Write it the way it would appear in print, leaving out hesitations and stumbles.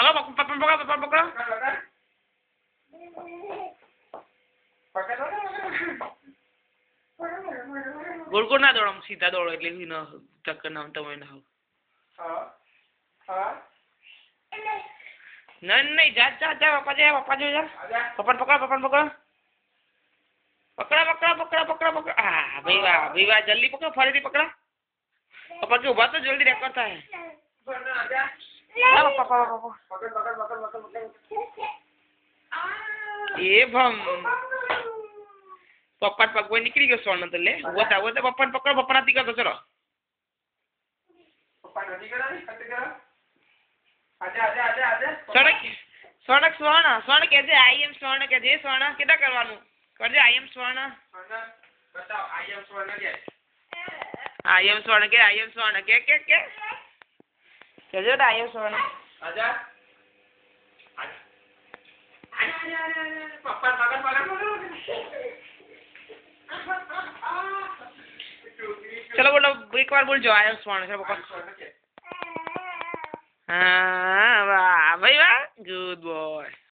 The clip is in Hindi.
Halo, papan pokok. गोल ना दौड़ो सीधा दौड़ो એટલે ન ચક્કર ના તમે ના नहीं जा जा जा पापा जा पपन पकड़ भाई वाह जल्दी पकड़ो फरीदी पकड़ा पापा के उभा तो जल्दी रेक करता है पापा ये भम पप्पा पग निकली गयो स्वर्ण तो ले वो था पप्पा पकड़ो पप्पा नती करतो चलो सड़क स्वर्ण कहते आई एम स्वर्ण कहते स्वर्ण केटा करवानु करजे आई एम स्वर्ण बताओ आई एम स्वर्ण के आई एम स्वर्ण के कहजे आई एम स्वर्ण आजा पप्पा पकड़ चलो बोलो एक बार बोल जो आई एम स्वर्ण से पकड़ हाँ वाह भाई वाह गुड बॉय